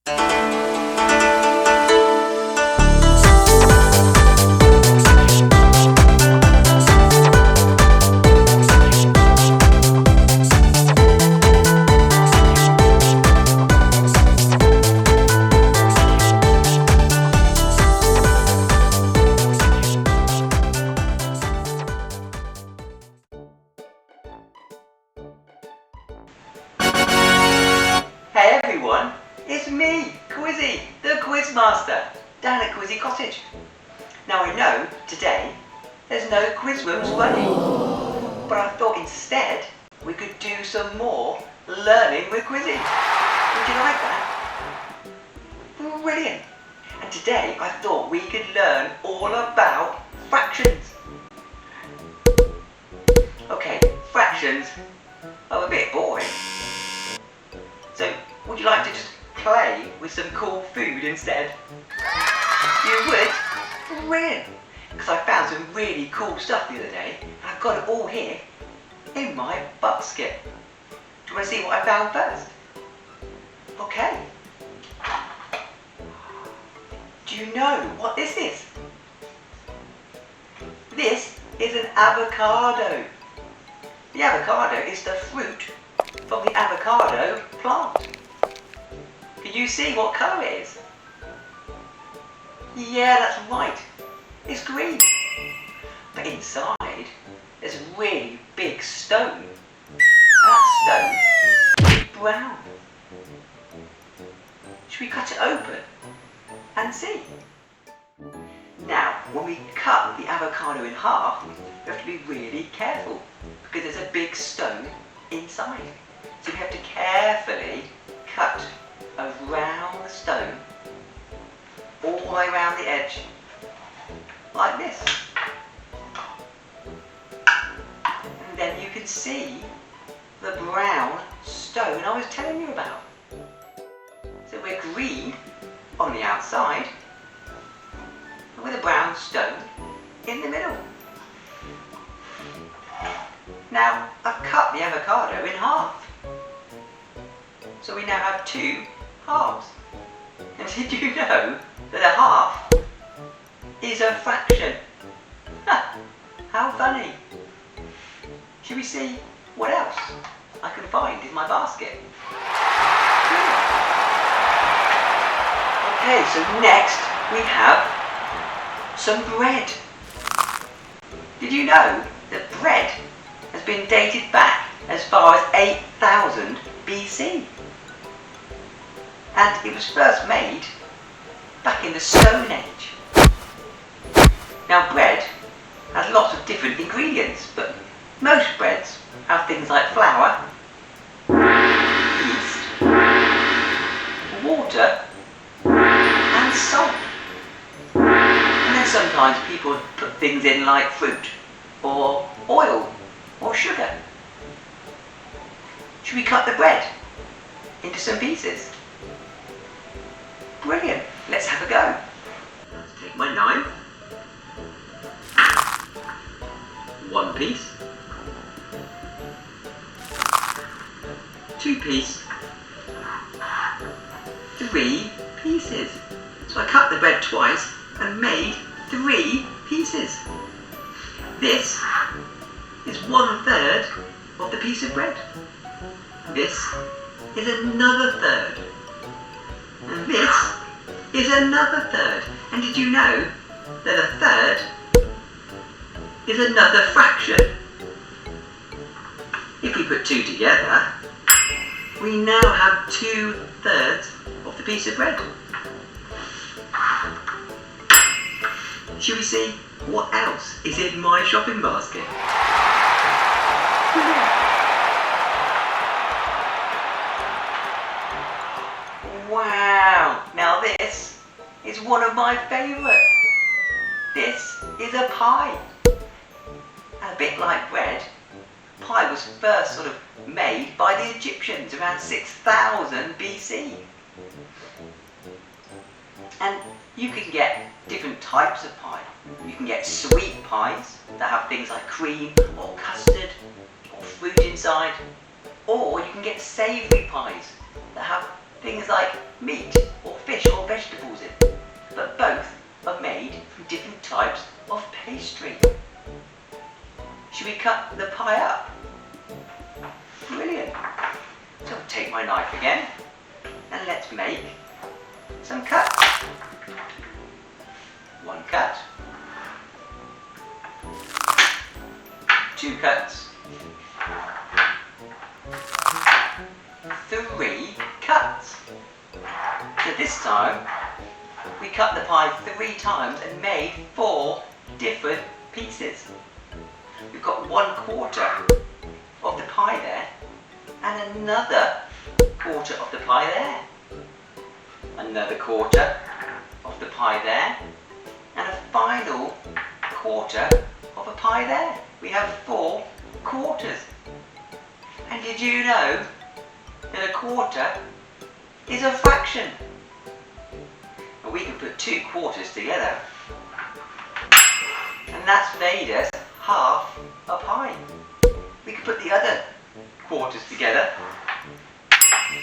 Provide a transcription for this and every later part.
Hey everyone, it's me, Quizzie The Quiz Master, down at Quizzie Cottage. Now I know today there's no quiz rooms running, but I thought instead we could do some more learning with Quizzie. Would you like that? Brilliant! And today I thought we could learn all about fractions. Okay, fractions are a bit boring. So, would you like to just play with some cool food instead? You would? Brilliant! Because I found some really cool stuff the other day, and I've got it all here in my basket. Do you want to see what I found first? Okay. Do you know what this is? This is an avocado. The avocado is the fruit from the avocado plant. Can you see what colour it is? Yeah, that's right. It's green. But inside, there's a really big stone. And that stone is brown. Should we cut it open and see? Now, when we cut the avocado in half, we have to be really careful because there's a big stone inside. So we have to carefully cut around the stone, all the way around the edge, like this. And then you can see the brown stone I was telling you about. So we're green on the outside, and with a brown stone in the middle. Now, I've cut the avocado in half. So we now have two halves. And did you know that a half is a fraction? How funny. Should we see what else I can find in my basket? Okay, so next we have some bread. Did you know that bread has been dated back as far as 8,000 BC? And it was first made back in the Stone Age. Now bread has lots of different ingredients, but most breads have things like flour, yeast, water and salt. And then sometimes people put things in like fruit or oil or sugar. Should we cut the bread into some pieces? Brilliant, let's have a go. Let's take my knife. One piece. 2 pieces. 3 pieces. So I cut the bread twice and made 3 pieces. This is 1/3 of the piece of bread. This is another third. And this is another third. And did you know that a third is another fraction? If we put 2 together, we now have 2/3 of the piece of bread. Should we see what else is in my shopping basket? Wow! Now this is one of my favourite. This is a pie. A bit like bread, pie was first sort of made by the Egyptians around 6,000 BC. And you can get different types of pie. You can get sweet pies that have things like cream or custard or fruit inside. Or you can get savoury pies that have things like meat or fish or vegetables in, but both are made from different types of pastry. Should we cut the pie up? Brilliant. So I'll take my knife again and let's make some cuts. One cut, two cuts, three cuts. So this time we cut the pie 3 times and made 4 different pieces. We've got 1/4 of the pie there and another quarter of the pie there. Another quarter of the pie there and a final quarter of a pie there. We have 4 quarters. And did you know that a quarter is a fraction? And we can put 2 quarters together and that's made us half a pie. We can put the other quarters together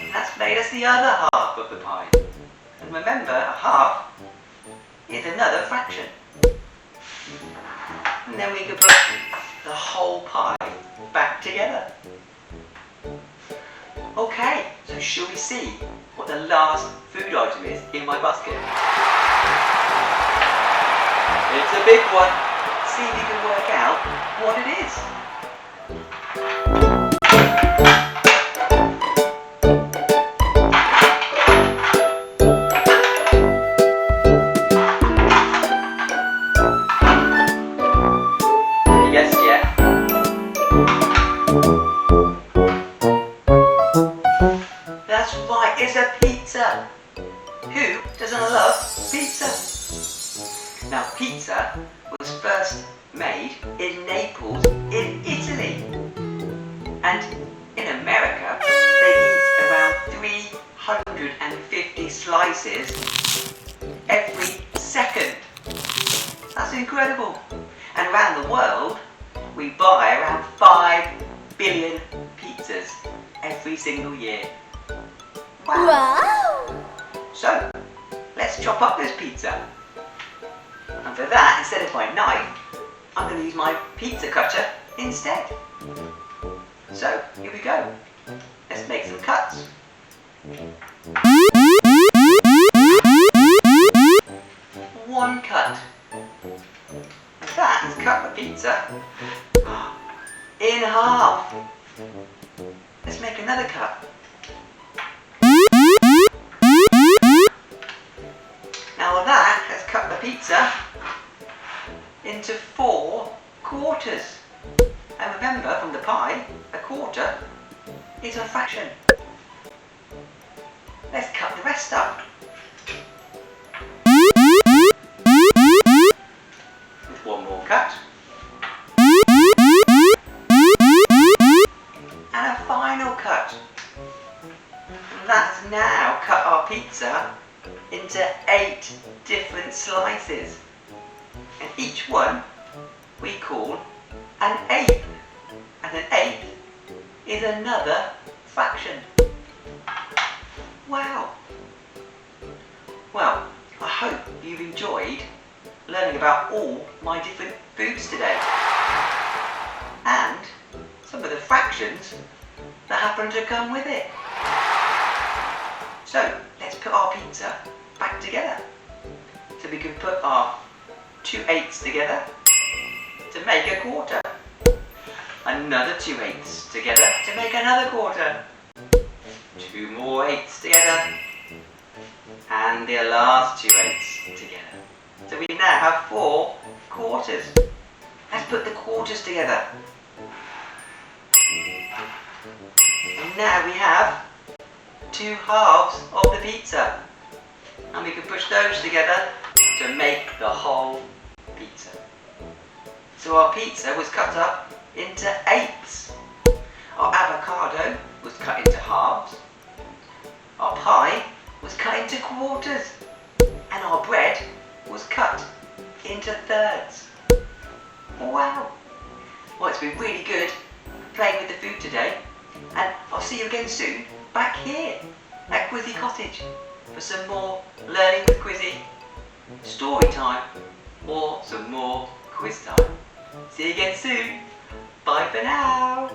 and that's made us the other half of the pie. And remember, a half is another fraction. And then we can put the whole pie back together. Okay, so shall we see what the last food item is in my basket? It's a big one. See if you can work out what it is. That's right, it's a pizza. Who doesn't love pizza? Now pizza was first made in Naples in Italy. And in America they eat around 350 slices every second. That's incredible. And around the world we buy around 5 billion pizzas every single year. Wow! So, let's chop up this pizza. And for that, instead of my knife, I'm going to use my pizza cutter instead. So, here we go. Let's make some cuts. One cut. And that has cut the pizza in half. Let's make another cut. Now that has cut the pizza into 4 quarters. And remember, from the pie, a quarter is a fraction. Let's cut the rest up. With one more cut. And a final cut. And that's now cut our pizza into 8 different slices. And each one we call an eighth. And an eighth is another fraction. Wow! Well, I hope you've enjoyed learning about all my different foods today. And some of the fractions that happen to come with it. So, let's put our pizza back together. So we can put our 2/8 together to make a quarter. Another 2/8 together to make another quarter. 2 more 8s together. And the last 2/8 together. So we now have 4 quarters. Let's put the quarters together. And now we have 2 halves of the pizza. And we can push those together to make the whole pizza. So our pizza was cut up into 8ths. Our avocado was cut into halves. Our pie was cut into quarters. And our bread was cut into thirds. Wow! Well, it's been really good playing with the food today. And I'll see you again soon back here. at Quizzie Cottage for some more learning with Quizzie, story time, or some more quiz time. See you again soon. Bye for now.